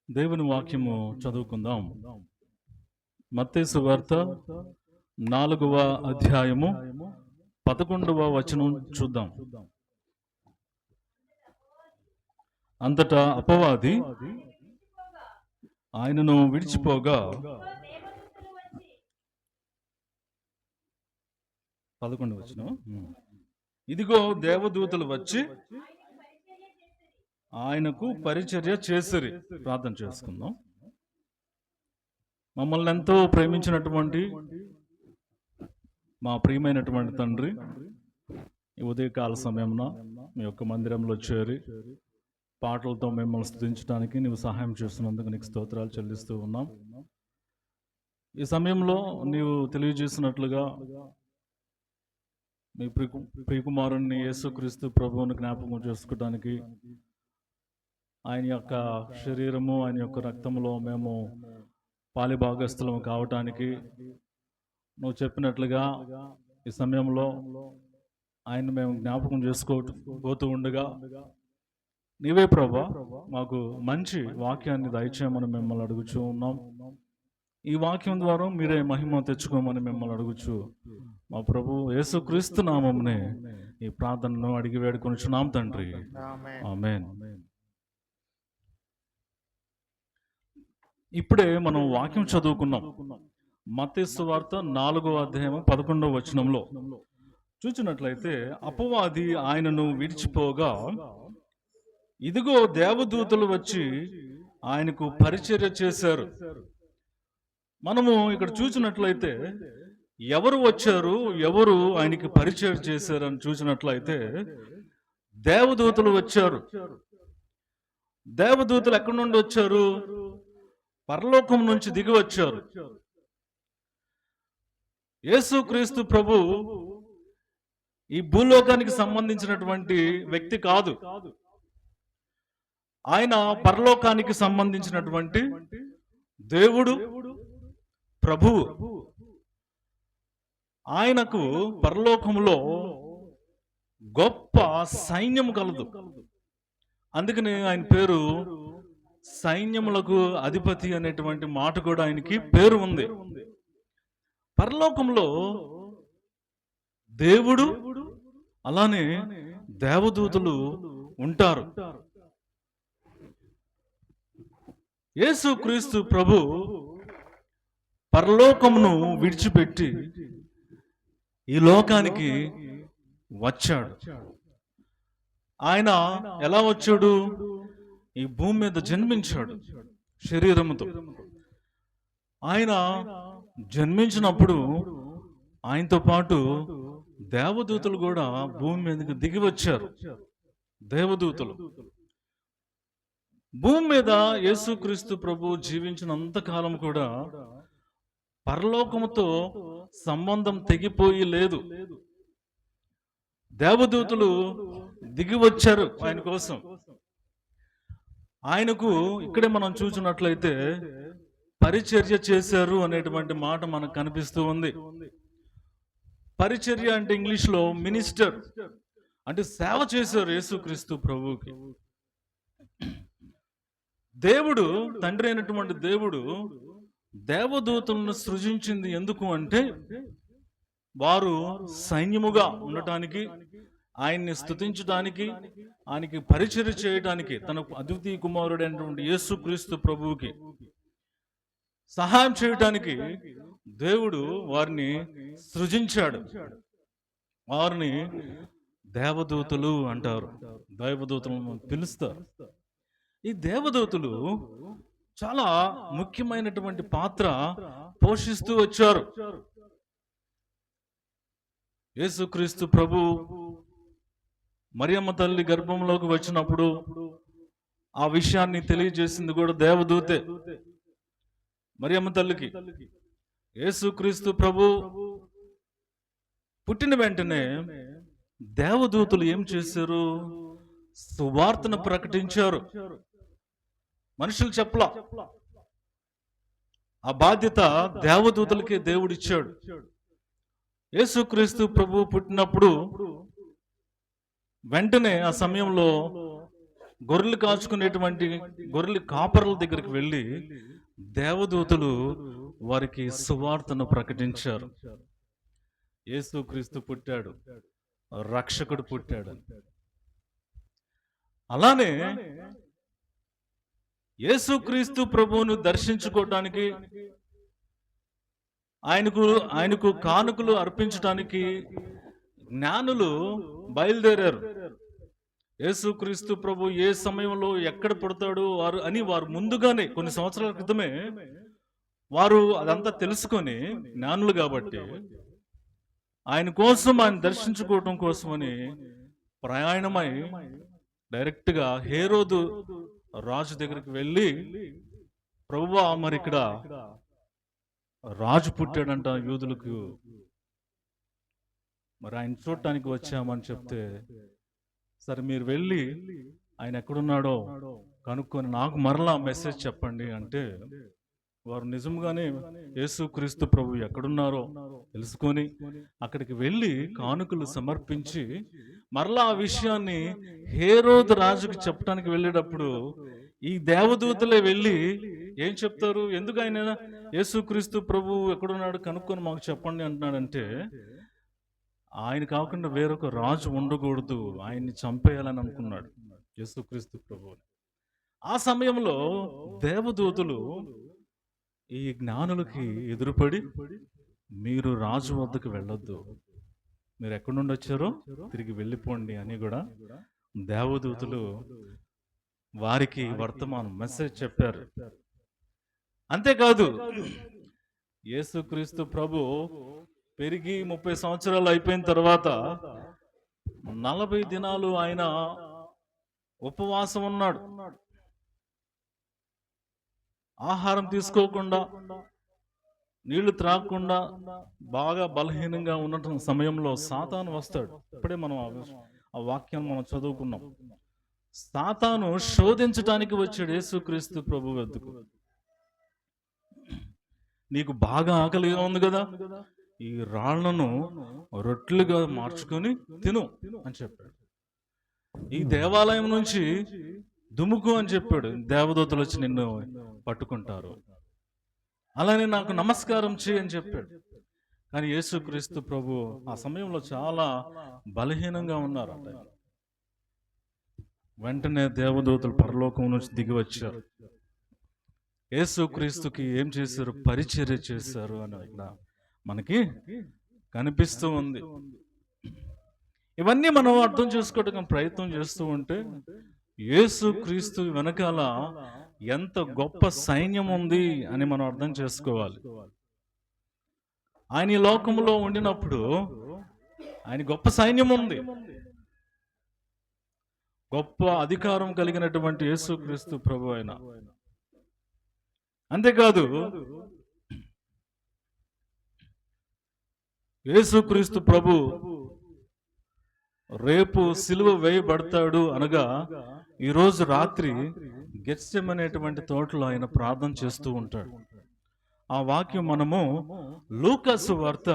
దేవుని వాక్యము చదువుకుందాం. మత్తయి సువార్త 4వ అధ్యాయము 11వ వచనం చూద్దాం. అంతటా అపవాది ఆయనను విడిచిపోగా 11వ వచనం, ఇదిగో దేవదూతలు వచ్చి ఆయనకు పరిచర్య చేసిరి. ప్రార్థన చేసుకుందాం. మమ్మల్ని ఎంతో ప్రేమించినటువంటి మా ప్రియమైనటువంటి తండ్రి, ఈ ఉదయకాల సమయమున మీ యొక్క మందిరంలో చేరి పాటలతో మిమ్మల్ని స్తుతించడానికి నీవు సహాయం చేస్తున్నందుకు నీకు స్తోత్రాలు చెల్లిస్తూ ఉన్నాం. ఈ సమయంలో నీవు తెలియజేసినట్లుగా మీ ప్రియకుమారుణ్ణి యేసుక్రీస్తు ప్రభువుని జ్ఞాపకం చేసుకోవడానికి, ఆయన యొక్క శరీరము ఆయన యొక్క రక్తంలో మేము పాలిభాగస్థులము కావటానికి నువ్వు చెప్పినట్లుగా ఈ సమయంలో ఆయన మేము జ్ఞాపకం చేసుకోబోతూ ఉండగా నీవే ప్రభా మాకు మంచి వాక్యాన్ని దయచేయమని మిమ్మల్ని అడుగుచూ ఉన్నాం. ఈ వాక్యం ద్వారా మీరే మహిమ తెచ్చుకోమని మిమ్మల్ని అడుగుచు మా ప్రభు యేసుక్రీస్తు నామమునే ఈ ప్రార్థనను అడిగి వేడుకొనుచున్నాం తండ్రి. ఆమేన్. ఇప్పుడే మనం వాక్యం చదువుకున్నాం. మత్తయి సువార్త 4వ అధ్యాయం 11వ వచనంలో చూచినట్లయితే అపవాది ఆయనను విడిచిపోగా ఇదిగో దేవదూతలు వచ్చి ఆయనకు పరిచర్య చేశారు. మనము ఇక్కడ చూసినట్లయితే ఎవరు వచ్చారు, ఎవరు ఆయనకి పరిచర్య చేశారని చూసినట్లయితే దేవదూతలు వచ్చారు. దేవదూతలు ఎక్కడి నుండి వచ్చారు? పరలోకం నుంచి దిగి వచ్చారు. యేసుక్రీస్తు ప్రభు ఈ భూలోకానికి సంబంధించినటువంటి వ్యక్తి కాదు. ఆయన పరలోకానికి సంబంధించినటువంటి దేవుడు, ప్రభువు. ఆయనకు పరలోకములో గొప్ప సైన్యం కలదు. అందుకని ఆయన పేరు సైన్యములకు అధిపతి అనేటువంటి మాట కూడా ఆయనకి పేరు ఉంది. పరలోకంలో దేవుడు అలానే దేవదూతలు ఉంటారు. యేసుక్రీస్తు ప్రభు పరలోకమును విడిచిపెట్టి ఈ లోకానికి వచ్చాడు. ఆయన ఎలా వచ్చాడు? ఈ భూమి మీద జన్మించాడు శరీరముతో. ఆయన జన్మించినప్పుడు ఆయనతో పాటు దేవదూతలు కూడా భూమి మీదకి దిగి వచ్చారు. దేవదూతలు భూమి మీద యేసుక్రీస్తు ప్రభు జీవించినంత కాలం కూడా పరలోకముతో సంబంధం తెగిపోయి లేదు. దేవదూతలు దిగి వచ్చారు ఆయన కోసం. ఆయనకు ఇక్కడే మనం చూసినట్లయితే పరిచర్య చేశారు అనేటువంటి మాట మనకు కనిపిస్తూ ఉంది. పరిచర్య అంటే ఇంగ్లీష్లో మినిస్టర్, అంటే సేవ చేశారు యేసుక్రీస్తు ప్రభువుకి. దేవుడు, తండ్రి అయినటువంటి దేవుడు దేవదూతలను సృజించింది ఎందుకు అంటే వారు సైన్యముగా ఉండటానికి, ఆయన్ని స్తుతించడానికి, ఆయనకి పరిచర్య చేయడానికి, తన అద్వితీయ కుమారుడైనటువంటి యేసుక్రీస్తు ప్రభువుకి సహాయం చేయటానికి దేవుడు వారిని సృజించాడు. వారిని దేవదూతలు అంటారు. దేవదూతలను పిలుస్తారు. ఈ దేవదూతలు చాలా ముఖ్యమైనటువంటి పాత్ర పోషిస్తూ వచ్చారు. యేసుక్రీస్తు ప్రభు మరియమ్మ తల్లి గర్భంలోకి వచ్చినప్పుడు ఆ విషయాన్ని తెలియజేసింది కూడా దేవదూతే మరియమ్మ తల్లికి. యేసుక్రీస్తు ప్రభు పుట్టిన వెంటనే దేవదూతలు ఏం చేశారు? సువార్తను ప్రకటించారు. మనుషులు చెప్పలా. ఆ బాధ్యత దేవదూతలకే దేవుడిచ్చాడు. యేసుక్రీస్తు ప్రభు పుట్టినప్పుడు వెంటనే ఆ సమయంలో గొర్రెలు కాచుకునేటువంటి గొర్రెల కాపరుల దగ్గరికి వెళ్ళి దేవదూతలు వారికి సువార్తను ప్రకటించారు. యేసుక్రీస్తు పుట్టాడు, రక్షకుడు పుట్టాడు. అలానే యేసుక్రీస్తు ప్రభువును దర్శించుకోవటానికి, ఆయనకు కానుకలు అర్పించడానికి జ్ఞానులు బయలుదేరారు. యేసుక్రీస్తు ప్రభు ఏ సమయంలో ఎక్కడ పుడతాడు వారు ముందుగానే కొన్ని సంవత్సరాల క్రితమే వారు అదంతా తెలుసుకొని, జ్ఞానులు కాబట్టి ఆయన దర్శించుకోవటం కోసమని ప్రయాణమై డైరెక్ట్గా హేరోదు రాజు దగ్గరికి వెళ్ళి, ప్రభువా మరి ఇక్కడ రాజు పుట్టాడంట యూదులకు, మరి ఆయన చూడటానికి వచ్చామని చెప్తే, సరే మీరు వెళ్ళి ఆయన ఎక్కడున్నాడో కనుక్కొని నాకు మరలా మెసేజ్ చెప్పండి అంటే, వారు నిజంగానే యేసుక్రీస్తు ప్రభు ఎక్కడున్నారో తెలుసుకొని అక్కడికి వెళ్ళి కానుకలు సమర్పించి మరలా ఆ విషయాన్ని హేరోదు రాజుకి చెప్పడానికి వెళ్ళేటప్పుడు ఈ దేవదూతలే వెళ్ళి ఏం చెప్తారు, ఎందుకు ఆయన యేసుక్రీస్తు ప్రభు ఎక్కడున్నాడు కనుక్కొని మాకు చెప్పండి అంటున్నాడంటే, ఆయన కాకుండా వేరొక రాజు ఉండకూడదు, ఆయన్ని చంపేయాలని అనుకున్నాడు యేసుక్రీస్తు ప్రభువుని. ఆ సమయంలో దేవదూతలు ఈ జ్ఞానులకి ఎదురుపడి, మీరు రాజు వద్దకు వెళ్ళొద్దు, మీరు ఎక్కడి నుండి వచ్చారో తిరిగి వెళ్ళిపోండి అని కూడా దేవదూతలు వారికి వర్తమానం మెసేజ్ చెప్పారు. అంతేకాదు యేసుక్రీస్తు ప్రభు పెరిగి 30 సంవత్సరాలు అయిపోయిన తర్వాత 40 దినాలు ఆయన ఉపవాసం ఉన్నాడు. ఆహారం తీసుకోకుండా, నీళ్లు త్రాగకుండా, బాగా బలహీనంగా ఉన్న సమయంలో సాతాను వస్తాడు. ఇప్పుడే మనం ఆ వాక్యాన్ని మనం చదువుకున్నాం. సాతాను శోధించడానికి వచ్చాడు యేసుక్రీస్తు ప్రభు వద్దకు. నీకు బాగా ఆకలిగా ఉంది కదా, ఈ రాళ్లను రొట్టెలుగా మార్చుకొని తిను అని చెప్పాడు. ఈ దేవాలయం నుంచి దుముకు అని చెప్పాడు, దేవదూతలు వచ్చి నిన్ను పట్టుకుంటారు. అలానే నాకు నమస్కారం చేయి అని చెప్పాడు. కానీ యేసుక్రీస్తు ప్రభు ఆ సమయంలో చాలా బలహీనంగా ఉన్నారంట. వెంటనే దేవదూతలు పరలోకం నుంచి దిగి వచ్చారు. యేసుక్రీస్తుకి ఏం చేశారు, పరిచర్య చేశారు అని ఇక్కడ మనకి కనిపిస్తూ ఉంది. ఇవన్నీ మనం అర్థం చేసుకోవడానికి ప్రయత్నం చేస్తూ ఉంటే యేసుక్రీస్తు వెనకాల ఎంత గొప్ప సైన్యం ఉంది అని మనం అర్థం చేసుకోవాలి. ఆయన ఈ లోకంలో ఉండినప్పుడు ఆయన గొప్ప సైన్యం ఉంది, గొప్ప అధికారం కలిగినటువంటి యేసుక్రీస్తు ప్రభు ఆయన. అంతేకాదు యేసుక్రీస్తు ప్రభు రేపు సిలువ వేయబడతాడు అనగా ఈరోజు రాత్రి గెత్సెమనే అనేటువంటి తోటలో ఆయన ప్రార్థన చేస్తూ ఉంటాడు. ఆ వాక్యం మనము లూకాసు వార్త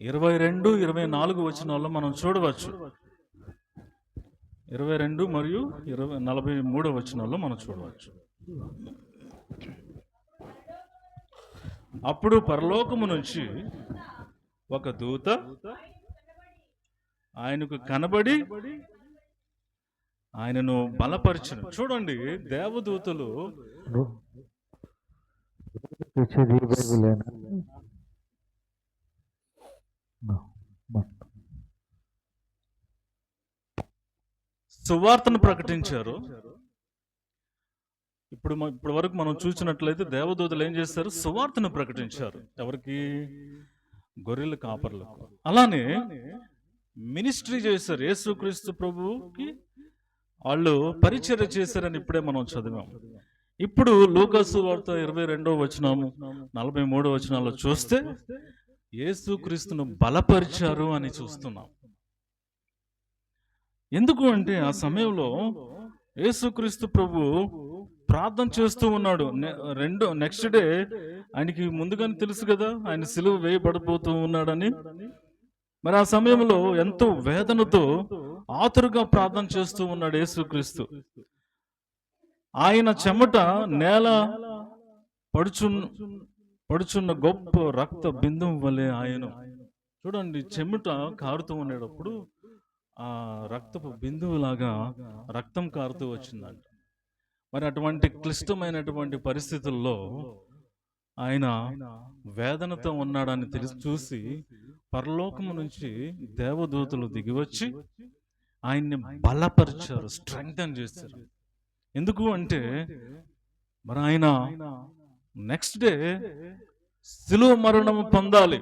22-24 వచనాల్లో మనం చూడవచ్చు. 22 మరియు 43 వచనాల్లో మనం చూడవచ్చు. అప్పుడు పరలోకము నుంచి ఒక దూత ఆయనకు కనబడి ఆయనను బలపరిచను. చూడండి, దేవదూతలు సువార్తను ప్రకటించారు. ఇప్పుడు వరకు మనం చూసినట్లయితే దేవదూతలు ఏం చేశారు, సువార్తను ప్రకటించారు. ఎవరికి? గొర్రెల కాపర్లకు. అలానే మినిస్ట్రీ చేశారు. యేసుక్రీస్తు ప్రభువుకి వాళ్ళు పరిచర్య చేశారని ఇప్పుడే మనం చదివాం. ఇప్పుడు లూకాసు వార్త 22వ వచనము 43వ వచనాల్లో చూస్తే యేసుక్రీస్తును బలపరిచారు అని చూస్తున్నాం. ఎందుకు అంటే ఆ సమయంలో యేసుక్రీస్తు ప్రభు ప్రార్థన చేస్తూ ఉన్నాడు. నెక్స్ట్ డే ఆయనకి ముందుగానే తెలుసు కదా ఆయన సిలువ వేయబడబోతూ ఉన్నాడని. మరి ఆ సమయంలో ఎంతో వేదనతో ఆతురుగా ప్రార్థన చేస్తూ ఉన్నాడు యేసుక్రీస్తు. ఆయన చెమట నేల పడుచున్న గొప్ప రక్త బిందువు వలె ఆయన. చూడండి, చెమట కారుతూ ఉండేటప్పుడు ఆ రక్తపు బిందువులాగా రక్తం కారుతూ వచ్చిందంట. మరి అటువంటి క్లిష్టమైనటువంటి పరిస్థితుల్లో ఆయన వేదనతో ఉన్నాడని చూసి పరలోకము నుంచి దేవదూతలు దిగివచ్చి ఆయన్ని బలపరిచారు, స్ట్రెంగ్తన్ చేశారు. ఎందుకు అంటే మరి ఆయన నెక్స్ట్ డే శిలువ మరణం పొందాలి.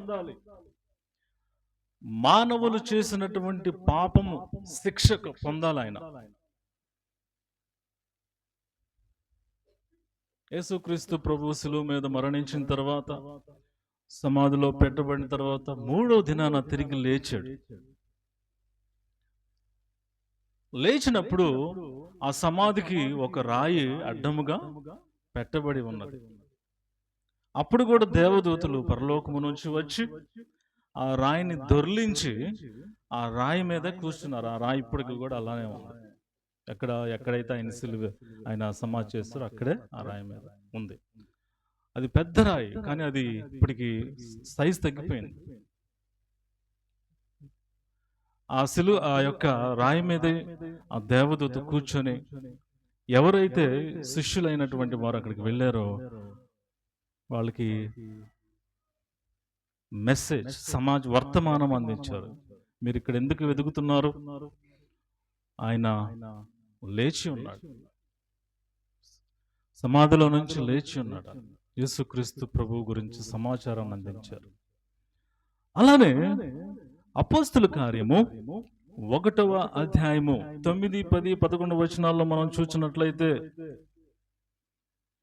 మానవులు చేసినటువంటి పాపము శిక్ష పొందాలి ఆయన. యేసుక్రీస్తు ప్రభు శిలువ మీద మరణించిన తర్వాత, సమాధిలో పెట్టబడిన తర్వాత 3వ దినాన తిరిగి లేచాడు. లేచినప్పుడు ఆ సమాధికి ఒక రాయి అడ్డముగా పెట్టబడి ఉన్నది. అప్పుడు కూడా దేవదూతలు పరలోకము నుంచి వచ్చి ఆ రాయిని దొర్లించి ఆ రాయి మీద కూర్చున్నారు. ఆ రాయి ఇప్పటికి కూడా అలానే ఉంది. ఎక్కడైతే ఆయన సమాధి చేస్తారో అక్కడే ఆ రాయి మీద ఉంది. అది పెద్ద రాయి, కానీ అది ఇప్పటికి సైజ్ తగ్గిపోయింది. ఆ యొక్క రాయి మీద ఆ దేవదూత కూర్చొని ఎవరైతే శిష్యులైనటువంటి వారు అక్కడికి వెళ్ళారో వాళ్ళకి మెసేజ్, వర్తమానం అందించారు. మీరు ఇక్కడ ఎందుకు వెతుకుతున్నారు? ఆయన లేచి ఉన్నాడు, సమాధిలో నుంచి లేచి ఉన్నాడు. యేసుక్రీస్తు ప్రభువు గురించి సమాచారం అందించారు. అలానే అపోస్తుల కార్యము 1వ అధ్యాయము 9, 10, 11 వచనాల్లో మనం చూసినట్లయితే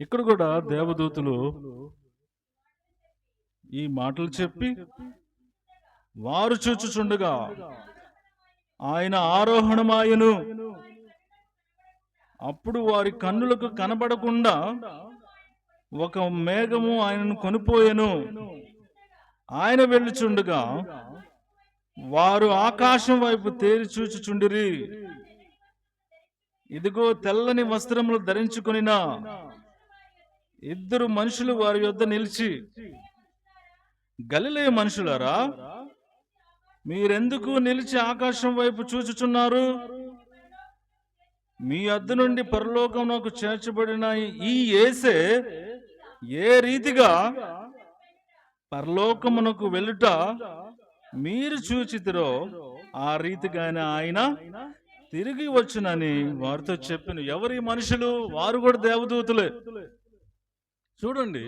ఇక్కడ కూడా దేవదూతలు ఈ మాటలు చెప్పి వారు చూచుచుండగా ఆయన ఆరోహణమాయను. అప్పుడు వారి కన్నులకు కనబడకుండా ఒక మేఘము ఆయనను కొనిపోయెను. ఆయన వెళ్ళుచుండగా వారు ఆకాశం వైపు తేరి చూచుచుండిరి. ఇదిగో తెల్లని వస్త్రములు ధరించుకొనిన 2 మనుషులు వారి యొద్ద నిలిచి, గలిలయ మనుషులారా, మీరెందుకు నిలిచి ఆకాశం వైపు చూచుచున్నారు? మీ వద్ద నుండి పరలోకమునకు చేర్చబడిన ఈ యేసే ఏ రీతిగా పరలోకమునకు వెళ్ళుట మీరు చూచితిరో ఆ రీతిగానే ఆయన తిరిగి వచ్చునని వారితో చెప్పిన. ఎవరి మనుషులు? వారు కూడా దేవదూతలే. చూడండి,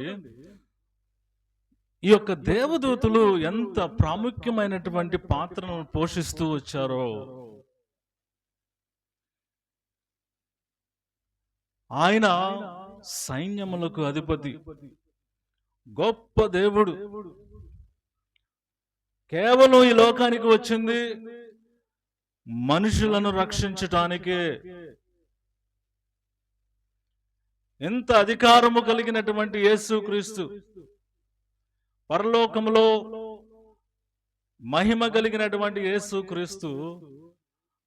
ఈ యొక్క దేవదూతలు ఎంత ప్రాముఖ్యమైనటువంటి పాత్రను పోషిస్తూ వచ్చారో. ఆయన సైన్యములకు అధిపతి, గొప్ప దేవుడు. కేవలం ఈ లోకానికి వచ్చింది మనుషులను రక్షించటానికే. ఎంత అధికారము కలిగినటువంటి యేసుక్రీస్తు, పరలోకములో మహిమ కలిగినటువంటి యేసుక్రీస్తు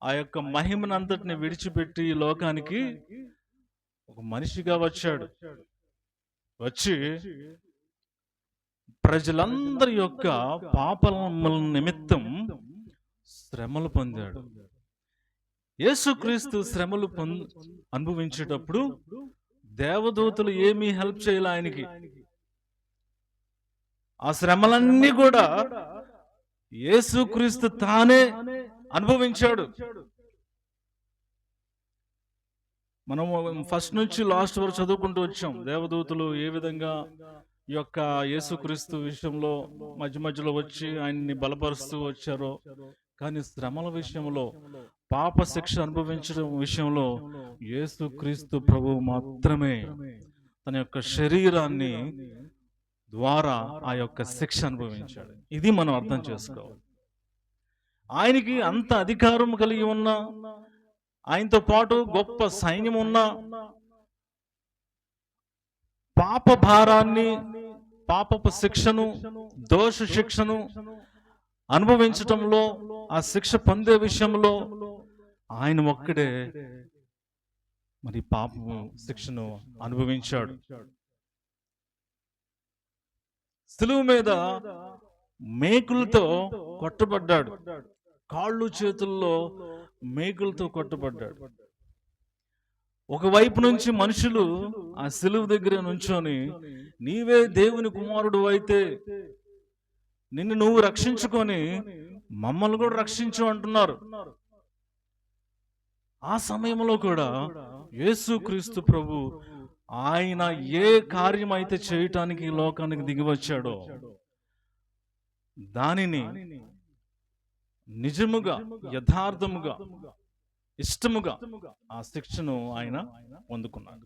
ఆ యొక్క మహిమనంతటిని విడిచిపెట్టి ఈ లోకానికి ఒక మనిషిగా వచ్చాడు. వచ్చి ప్రజలందరి యొక్క పాపల నిమిత్తం శ్రమలు పొందాడు. యేసుక్రీస్తు శ్రమలు అనుభవించేటప్పుడు దేవదూతలు ఏమీ హెల్ప్ చేయాలి ఆయనకి. ఆ శ్రమలన్నీ కూడా యేసుక్రీస్తు తానే అనుభవించాడు. మనం ఫస్ట్ నుంచి లాస్ట్ వరకు చదువుకుంటూ వచ్చాం. దేవదూతలు ఏ విధంగా ఈ యొక్క యేసుక్రీస్తు విషయంలో మధ్య మధ్యలో వచ్చి ఆయన్ని బలపరుస్తూ వచ్చారో, కానీ శ్రమల విషయంలో, పాప శిక్ష అనుభవించడం విషయంలో యేసుక్రీస్తు ప్రభువు మాత్రమే తన యొక్క శరీరాన్ని ద్వారా ఆ యొక్క శిక్ష అనుభవించాడు. ఇది మనం అర్థం చేసుకోవాలి. ఆయనకి అంత అధికారం కలిగి ఉన్న, ఆయనతో పాటు గొప్ప సైన్యం ఉన్న, పాప భారాన్ని, పాపపు శిక్షను, దోష శిక్షను అనుభవించటంలో, ఆ శిక్ష పొందే విషయంలో ఆయన ఒక్కడే మరి పాపము శిక్షను అనుభవించాడు. శిలువ మీద మేకులతో కొట్టబడ్డాడు, కాళ్ళు చేతుల్లో మేకులతో కొట్టబడ్డాడు. ఒకవైపు నుంచి మనుషులు ఆ శిలువ దగ్గర నుంచొని, నీవే దేవుని కుమారుడు అయితే నిన్ను నువ్వు రక్షించుకొని మమ్మల్ని కూడా రక్షించు అంటున్నారు. ఆ సమయంలో కూడా యేసుక్రీస్తు ప్రభు ఆయన ఏ కార్యం అయితే చేయటానికి ఈ లోకానికి దిగి వచ్చాడో దానిని నిజముగా, యథార్థముగా, ఇష్టముగా ఆ శిక్షను ఆయన పొందుకున్నాడు.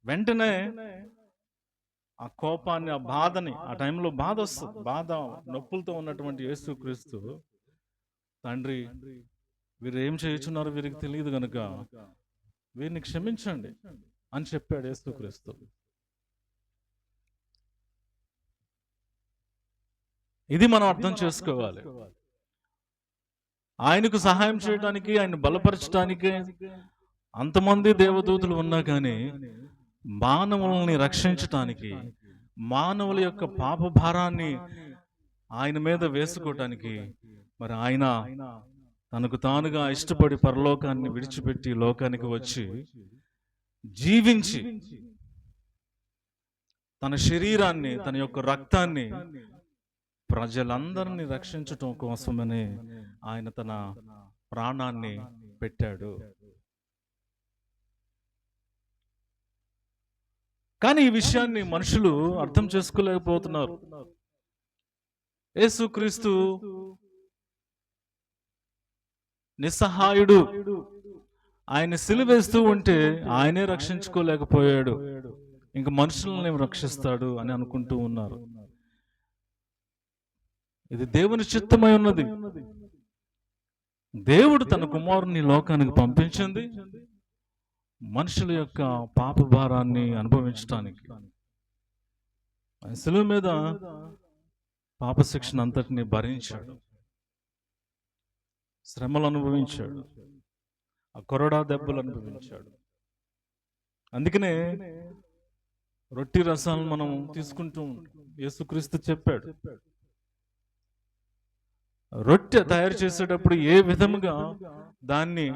వెంటనే ఆ కోపాన్ని, ఆ బాధని, ఆ టైంలో బాధ వస్తుంది, బాధ నొప్పులతో ఉన్నటువంటి యేసుక్రీస్తు, తండ్రి వీరు ఏం చేయుచున్నారో వీరికి తెలియదు కనుక వీరిని క్షమించండి అని చెప్పాడు యేసుక్రీస్తు. ఇది మనం అర్థం చేసుకోవాలి. ఆయనకు సహాయం చేయడానికి, ఆయన బలపరచడానికి అంతమంది దేవదూతలు ఉన్నా కానీ మానవుల్ని రక్షించటానికి, మానవుల యొక్క పాప భారాన్ని ఆయన మీద వేసుకోవటానికి మరి ఆయన తనకు తానుగా ఇష్టపడి పరలోకాన్ని విడిచిపెట్టి లోకానికి వచ్చి జీవించి తన శరీరాన్ని, తన యొక్క రక్తాన్ని ప్రజలందరినీ రక్షించటం కోసమని ఆయన తన ప్రాణాన్ని పెట్టాడు. కానీ ఈ విషయాన్ని మనుషులు అర్థం చేసుకోలేకపోతున్నారు. యేసుక్రీస్తు నిస్సహాయుడు, ఆయన సిలువేస్తూ ఉంటే ఆయనే రక్షించుకోలేకపోయాడు, ఇంక మనుషులను రక్షిస్తాడు అని అనుకుంటూ ఉన్నారు. ఇది దేవుని చిత్తమై ఉన్నది. దేవుడు తన కుమారుని లోకానికి పంపించింది మనుషుల యొక్క పాప భారాన్ని అనుభవించడానికి. శిలువ మీద పాప శిక్షణ అంతటిని భరించాడు, శ్రమలు అనుభవించాడు, ఆ కొరడా దెబ్బలు అనుభవించాడు. అందుకనే రొట్టి రసాలను మనం తీసుకుంటూ యేసుక్రీస్తు చెప్పాడు, రొట్టె తయారు చేసేటప్పుడు ఏ విధముగా దాన్ని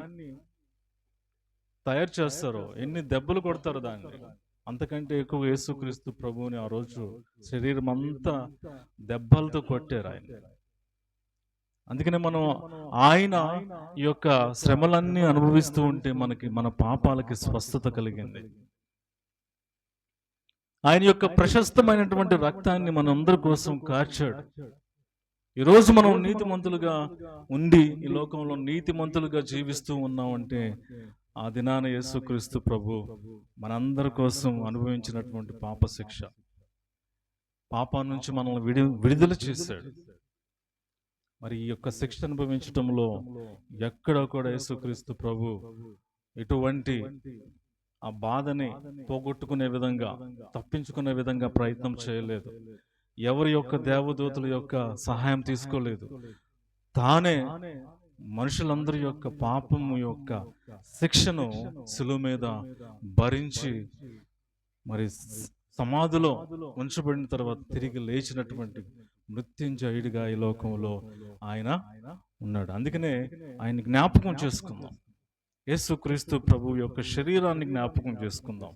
తయారు చేస్తారో, ఎన్ని దెబ్బలు కొడతారో దాన్ని, అంతకంటే ఎక్కువ యేసుక్రీస్తు ప్రభువుని ఆ రోజు శరీరం అంతా దెబ్బలతో కొట్టారు ఆయన. అందుకనే మనం ఆయన ఈ యొక్క శ్రమలన్నీ అనుభవిస్తూ ఉంటే మనకి, మన పాపాలకి స్వస్థత కలిగింది. ఆయన యొక్క ప్రశస్తమైనటువంటి రక్తాన్ని మనందరి కోసం కార్చాడు. ఈరోజు మనం నీతిమంతులుగా ఉండి ఈ లోకంలో నీతిమంతులుగా జీవిస్తూ ఉన్నామంటే ఆ దినాన యేసుక్రీస్తు ప్రభు మనందరి కోసం అనుభవించినటువంటి పాప శిక్ష, పాపం నుంచి మనల్ని విడుదల చేశాడు. మరి ఈ యొక్క శిక్ష అనుభవించటంలో ఎక్కడ కూడా యేసుక్రీస్తు ప్రభు ఎటువంటి ఆ బాధని పోగొట్టుకునే విధంగా, తప్పించుకునే విధంగా ప్రయత్నం చేయలేదు. ఎవరి యొక్క దేవదూతల యొక్క సహాయం తీసుకోలేదు. తానే మనుషులందరి యొక్క పాపము యొక్క శిక్షను శిలువ మీద భరించి మరి సమాధిలో ఉంచబడిన తర్వాత తిరిగి లేచినటువంటి మృత్యుంజయుడిగా ఈ లోకంలో ఆయన ఉన్నాడు. అందుకనే ఆయన జ్ఞాపకం చేసుకుందాం, యేసుక్రీస్తు ప్రభు యొక్క శరీరాన్ని జ్ఞాపకం చేసుకుందాం.